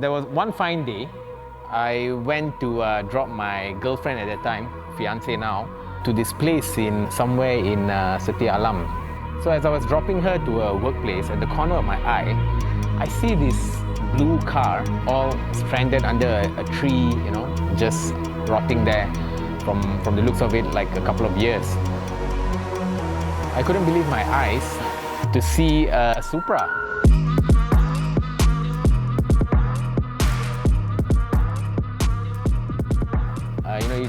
There was one fine day, I went to drop my girlfriend at that time, fiancé now, to this place in somewhere in Setia Alam. So as I was dropping her to her workplace, at the corner of my eye, I see this blue car all stranded under a tree, just rotting there from the looks of it, like a couple of years. I couldn't believe my eyes to see a Supra.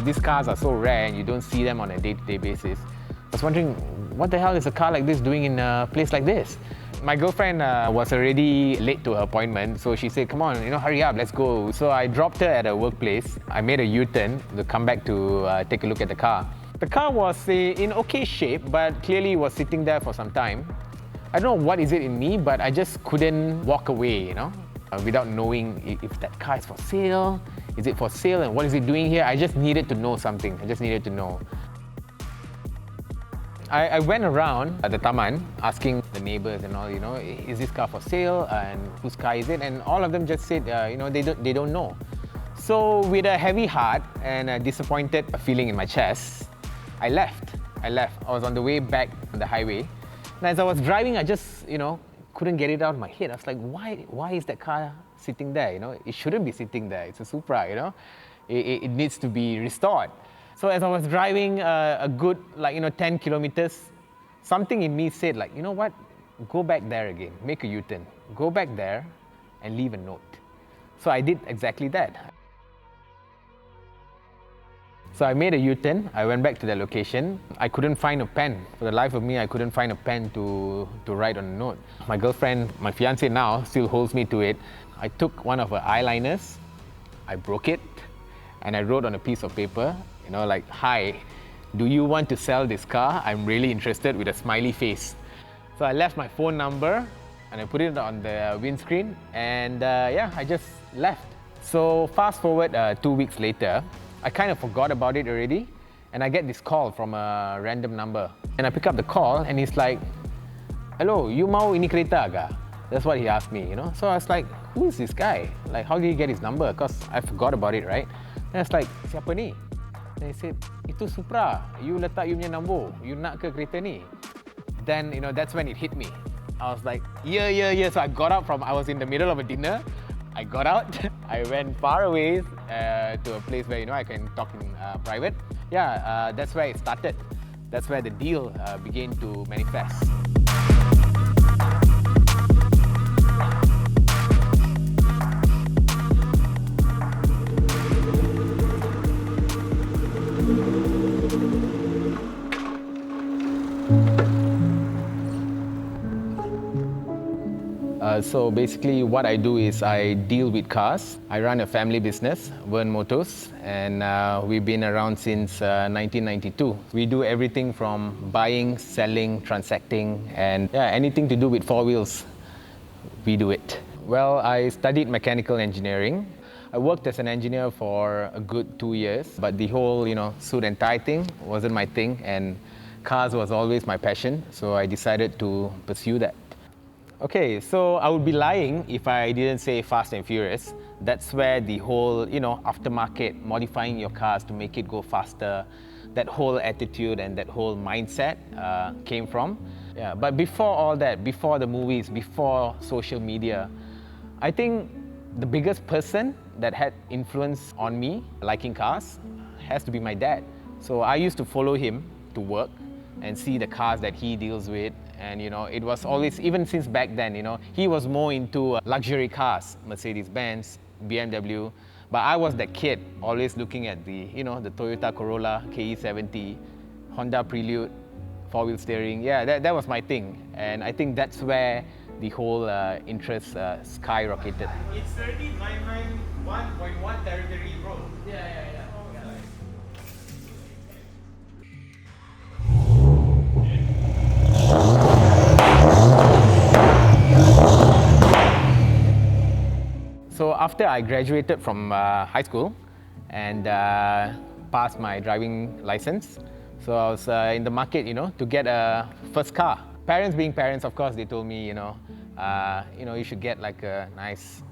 These cars are so rare and you don't see them on a day-to-day basis. I was wondering, what the hell is a car like this doing in a place like this? My girlfriend was already late to her appointment, so she said, come on, hurry up, let's go. So I dropped her at her workplace. I made a U-turn to come back to take a look at the car. The car was in okay shape, but clearly was sitting there for some time. I don't know what is it in me, but I just couldn't walk away, without knowing if that car is for sale. Is it for sale and what is it doing here? I just needed to know something. I just needed to know. I went around at the Taman asking the neighbors and all, is this car for sale and whose car is it? And all of them just said, they don't know. So with a heavy heart and a disappointed feeling in my chest, I left. I was on the way back on the highway. And as I was driving, I just, couldn't get it out of my head. I was like, why is that car sitting there? It shouldn't be sitting there. It's a Supra, it needs to be restored. So as I was driving a good 10 kilometers, something in me said you know what, go back there again, make a U-turn, go back there and leave a note. So I did exactly that. So I made a U-turn, I went back to the location. I couldn't find a pen. For the life of me, I couldn't find a pen to write on a note. My girlfriend, my fiancée now, still holds me to it. I took one of her eyeliners, I broke it, and I wrote on a piece of paper, hi, do you want to sell this car? I'm really interested, with a smiley face. So I left my phone number and I put it on the windscreen and I just left. So fast forward 2 weeks later, I kind of forgot about it already, and I get this call from a random number. And I pick up the call and he's like, hello, you mau ini kereta agak? That's what he asked me, So I was like, who is this guy? Like, how did he get his number? Because I forgot about it, right? And I was like, siapa ni? And he said, itu Supra, you letak you punya nombor, you nak ke kereta ni? Then, that's when it hit me. I was like, yeah. So I got out I was in the middle of a dinner. I got out, I went far away to a place where, I can talk in private. That's where it started. That's where the deal began to manifest. So basically what I do is I deal with cars. I run a family business, Vern Motors, and we've been around since 1992. We do everything from buying, selling, transacting, and anything to do with four wheels, we do it. Well, I studied mechanical engineering. I worked as an engineer for a good 2 years, but the whole, suit and tie thing wasn't my thing, and cars was always my passion, so I decided to pursue that. Okay, so I would be lying if I didn't say Fast and Furious. That's where the whole, aftermarket, modifying your cars to make it go faster, that whole attitude and that whole mindset came from. Yeah, but before all that, before the movies, before social media, I think the biggest person that had influence on me liking cars has to be my dad. So I used to follow him to work and see the cars that he deals with. And it was always, even since back then, he was more into luxury cars, Mercedes-Benz, BMW. But I was that kid, always looking at the, the Toyota Corolla KE70, Honda Prelude, four-wheel steering. Yeah, that was my thing. And I think that's where the whole interest skyrocketed. It's 3991.1 territory road. Yeah. So after I graduated from high school and passed my driving license, so I was in the market, to get a first car. Parents being parents, of course, they told me, you should get like a nice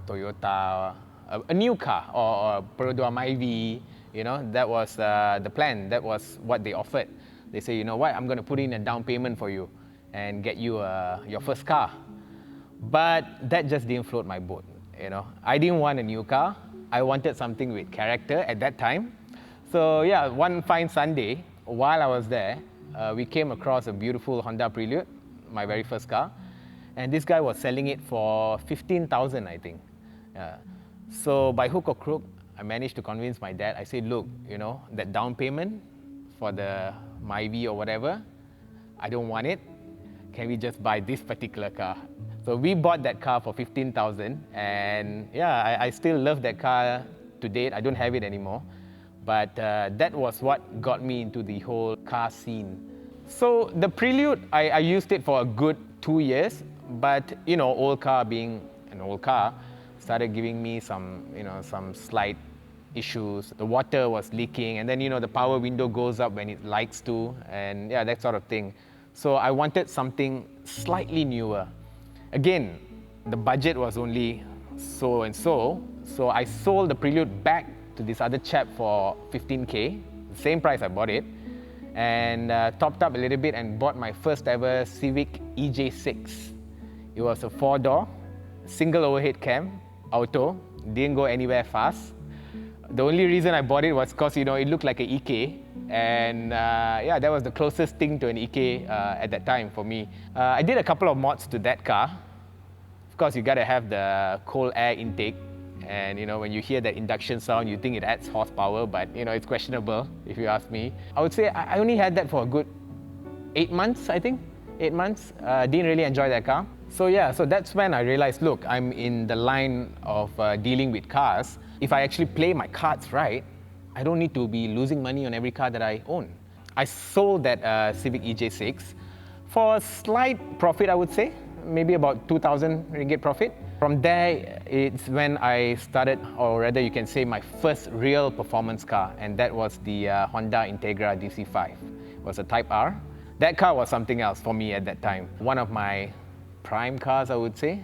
Toyota, a new car, or Perodua Myvi. That was the plan. That was what they offered. They say, you know what, I'm going to put in a down payment for you and get you your first car. But that just didn't float my boat. I didn't want a new car. I wanted something with character at that time. So yeah, one fine Sunday, while I was there, we came across a beautiful Honda Prelude, my very first car, and this guy was selling it for 15,000, I think. So by hook or crook, I managed to convince my dad. I said, look, that down payment for the Myvi or whatever, I don't want it. Can we just buy this particular car? So we bought that car for 15,000, and yeah, I still love that car to date. I don't have it anymore, but that was what got me into the whole car scene. So the Prelude, I used it for a good 2 years, but old car being an old car, started giving me some slight issues. The water was leaking, and then the power window goes up when it likes to, and yeah, that sort of thing. So I wanted something slightly newer. Again, the budget was only so and so, so I sold the Prelude back to this other chap for 15K, the same price I bought it, and topped up a little bit and bought my first ever Civic EJ6. It was a 4-door, single overhead cam, auto, didn't go anywhere fast. The only reason I bought it was because it looked like an EK, and yeah, that was the closest thing to an EK at that time for me. I did a couple of mods to that car. Of course, you gotta have the cold air intake, and when you hear that induction sound, you think it adds horsepower, but it's questionable if you ask me. I would say I only had that for a good 8 months, I think. 8 months. Didn't really enjoy that car. So yeah, so that's when I realized, look, I'm in the line of dealing with cars. If I actually play my cards right, I don't need to be losing money on every car that I own. I sold that Civic EJ6 for a slight profit, I would say, maybe about 2,000 ringgit profit. From there, it's when I started, or rather you can say my first real performance car, and that was the Honda Integra DC5. It was a Type R. That car was something else for me at that time. One of my prime cars, I would say.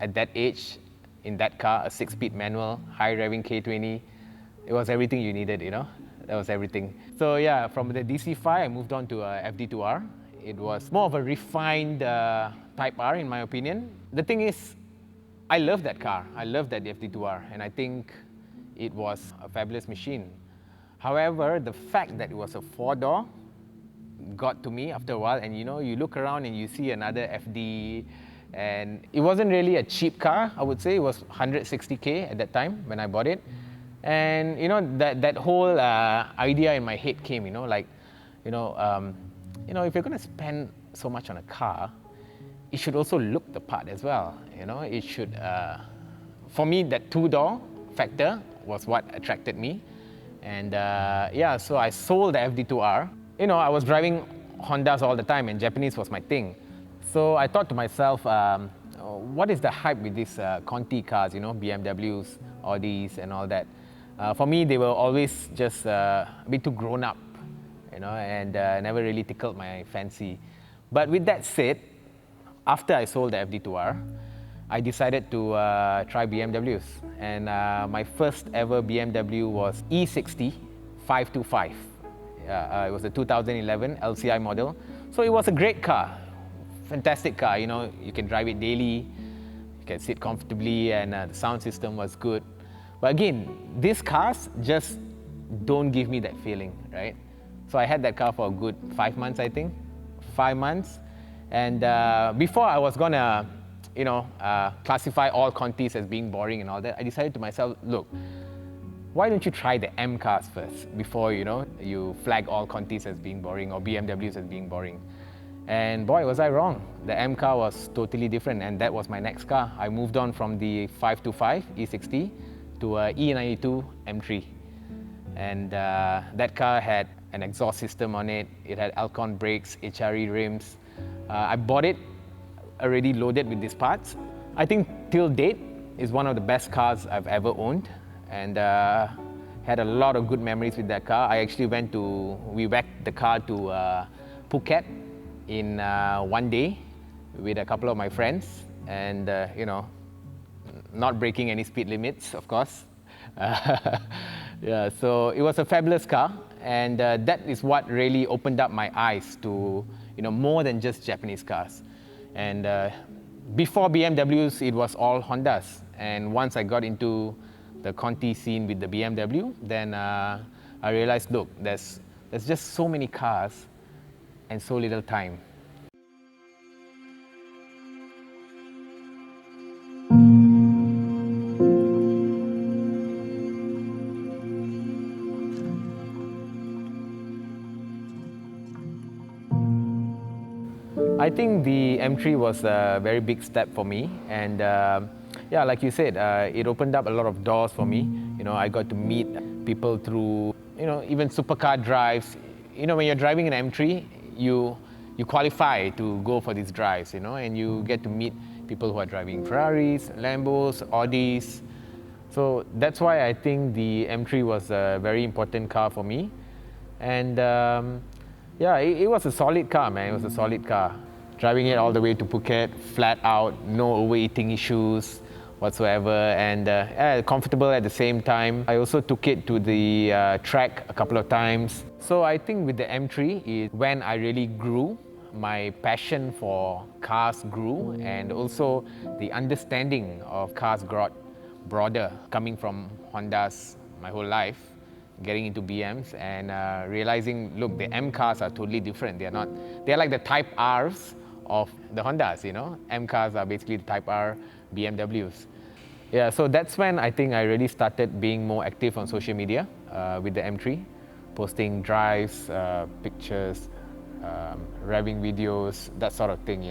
At that age, in that car, a 6-speed manual, high revving K20, it was everything you needed, That was everything. So yeah, from the DC5, I moved on to a FD2R. It was more of a refined Type R, in my opinion. The thing is, I love that car. I love that FD2R, and I think it was a fabulous machine. However, the fact that it was a 4-door got to me after a while, and you look around and you see another FD, and it wasn't really a cheap car, I would say. It was 160K at that time when I bought it. And that whole idea in my head came, if you're going to spend so much on a car, it should also look the part as well. It should, for me, that 2-door factor was what attracted me. And yeah, so I sold the FD2R. I was driving Hondas all the time, and Japanese was my thing. So I thought to myself, what is the hype with these Conti cars, BMWs, Audis, and all that? For me, they were always just a bit too grown up, and never really tickled my fancy. But with that said, after I sold the FD2R, I decided to try BMWs. And my first ever BMW was E60 525. It was a 2011 LCI model. So it was a great car, fantastic car. You can drive it daily, you can sit comfortably, and the sound system was good. But again, these cars just don't give me that feeling, right? So I had that car for a good 5 months, I think, 5 months. And before I was gonna, classify all Contis as being boring and all that, I decided to myself, look, why don't you try the M cars first before, you flag all Contis as being boring or BMWs as being boring. And boy, was I wrong. The M car was totally different, and that was my next car. I moved on from the 525 E60 to a E92 M3. And that car had an exhaust system on it. It had Alcon brakes, HRE rims. I bought it already loaded with these parts. I think till date is one of the best cars I've ever owned, and had a lot of good memories with that car. I actually we whacked the car to Phuket in one day with a couple of my friends, and not breaking any speed limits, of course. Yeah, so it was a fabulous car, and that is what really opened up my eyes to more than just Japanese cars. And before BMWs, it was all Hondas. And once I got into the Conti scene with the BMW, then I realized, look, there's just so many cars and so little time. I think the M3 was a very big step for me, and yeah, like you said, it opened up a lot of doors for me. I got to meet people through, even supercar drives. When you're driving an M3, you qualify to go for these drives, and you get to meet people who are driving Ferraris, Lambos, Audis. So that's why I think the M3 was a very important car for me, and yeah, it was a solid car, man. It was a solid car. Driving it all the way to Phuket, flat out, no overeating issues whatsoever, and comfortable at the same time. I also took it to the track a couple of times. So I think with the M3 is when I really grew. My passion for cars grew, and also the understanding of cars got broader, coming from Hondas my whole life, getting into BMs and realizing, look, the M cars are totally different. They're like the Type Rs of the Hondas, M cars are basically the Type R BMWs. Yeah, so that's when I think I really started being more active on social media with the M3, posting drives, pictures, revving videos, that sort of thing,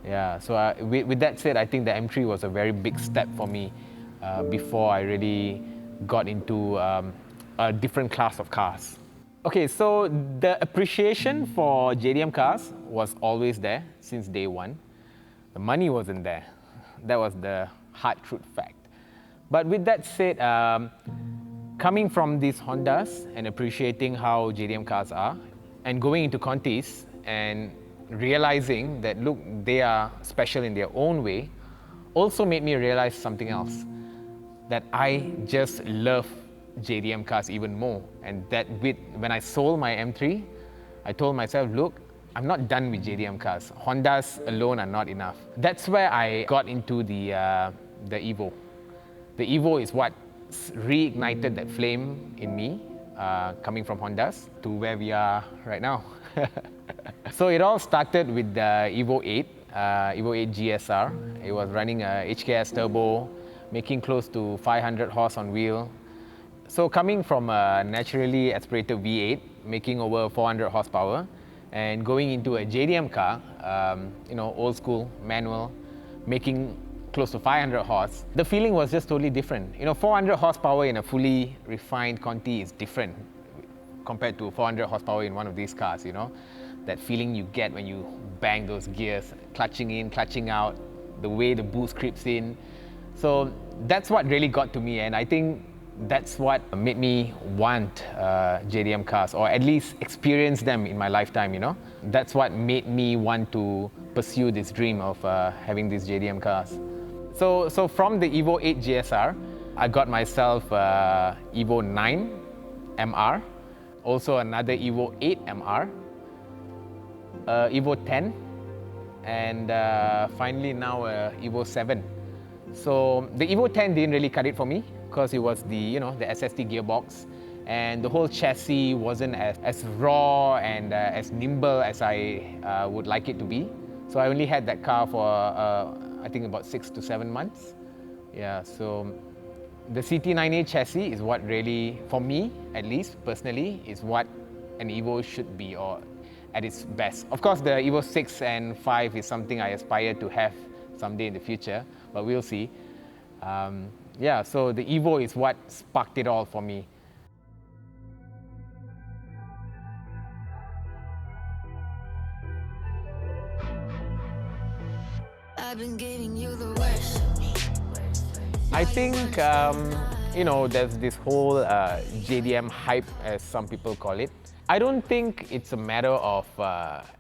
Yeah, so with that said, I think the M3 was a very big step for me before I really got into a different class of cars. Okay, so the appreciation for JDM cars was always there since day one. The money wasn't there. That was the hard truth fact. But with that said, coming from these Hondas and appreciating how JDM cars are, and going into Contis and realizing that, look, they are special in their own way, also made me realize something else, that I just love JDM cars even more. And that when I sold my M3, I told myself, look, I'm not done with JDM cars. Hondas alone are not enough. That's where I got into the Evo. The Evo is what reignited that flame in me, coming from Hondas to where we are right now. So it all started with the Evo 8, Evo 8 GSR. It was running a HKS turbo, making close to 500 horse on wheel. So coming from a naturally aspirated V8, making over 400 horsepower, and going into a JDM car, old school, manual, making close to 500 horse, the feeling was just totally different. 400 horsepower in a fully refined Conti is different compared to 400 horsepower in one of these cars, That feeling you get when you bang those gears, clutching in, clutching out, the way the boost creeps in. So that's what really got to me, and I think that's what made me want JDM cars, or at least experience them in my lifetime, That's what made me want to pursue this dream of having these JDM cars. So from the Evo 8 GSR, I got myself Evo 9 MR, also another Evo 8 MR, Evo 10, and finally now Evo 7. So the Evo 10 didn't really cut it for me, because it was the SST gearbox, and the whole chassis wasn't as raw and as nimble as I would like it to be. So I only had that car for I think about 6 to 7 months. Yeah, so the CT9A chassis is what really, for me at least personally, is what an Evo should be, or at its best. Of course, the Evo 6 and 5 is something I aspire to have someday in the future, but we'll see. Yeah, so the Evo is what sparked it all for me. I've been giving you the worst. I think, there's this whole JDM hype, as some people call it. I don't think it's a matter of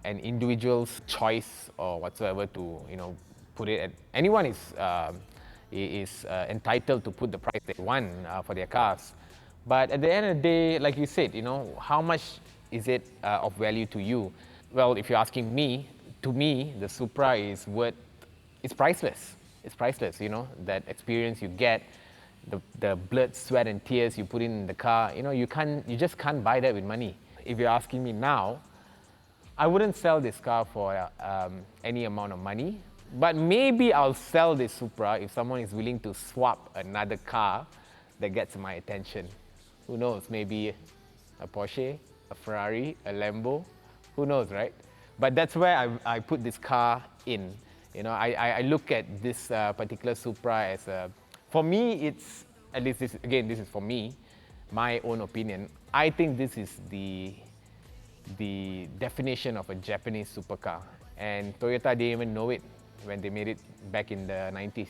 an individual's choice or whatsoever to, put it at. Anyone is is entitled to put the price they want for their cars. But at the end of the day, like you said, how much is it of value to you? Well, if you're asking me, to me, the Supra is worth, it's priceless. It's priceless, that experience you get, the blood, sweat, and tears you put in the car, you just can't buy that with money. If you're asking me now, I wouldn't sell this car for any amount of money, but maybe I'll sell this Supra if someone is willing to swap another car that gets my attention. Who knows, maybe a Porsche, a Ferrari, a Lambo, who knows, right? But that's where I put this car in. I look at this particular Supra as for me, it's, at least this is for me, my own opinion. I think this is the definition of a Japanese supercar. And Toyota didn't even know it when they made it back in the 90s.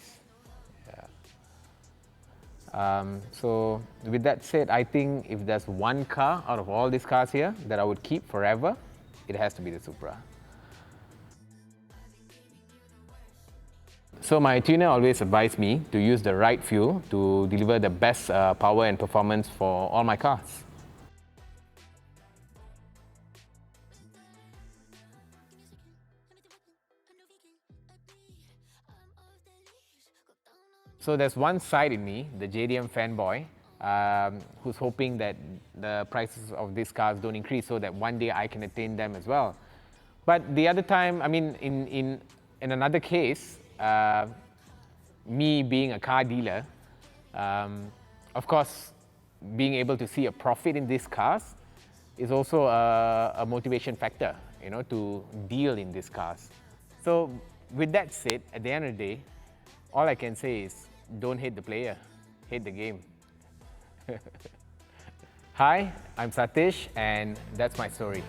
So with that said, I think if there's one car out of all these cars here that I would keep forever, it has to be the Supra. So my tuner always advised me to use the right fuel to deliver the best power and performance for all my cars. So there's one side in me, the JDM fanboy, who's hoping that the prices of these cars don't increase so that one day I can attain them as well. But the other time, I mean, in another case, me being a car dealer, of course, being able to see a profit in these cars is also a motivation factor, to deal in these cars. So with that said, at the end of the day, all I can say is don't hate the player, hate the game. Hi, I'm Sathish, and that's my story.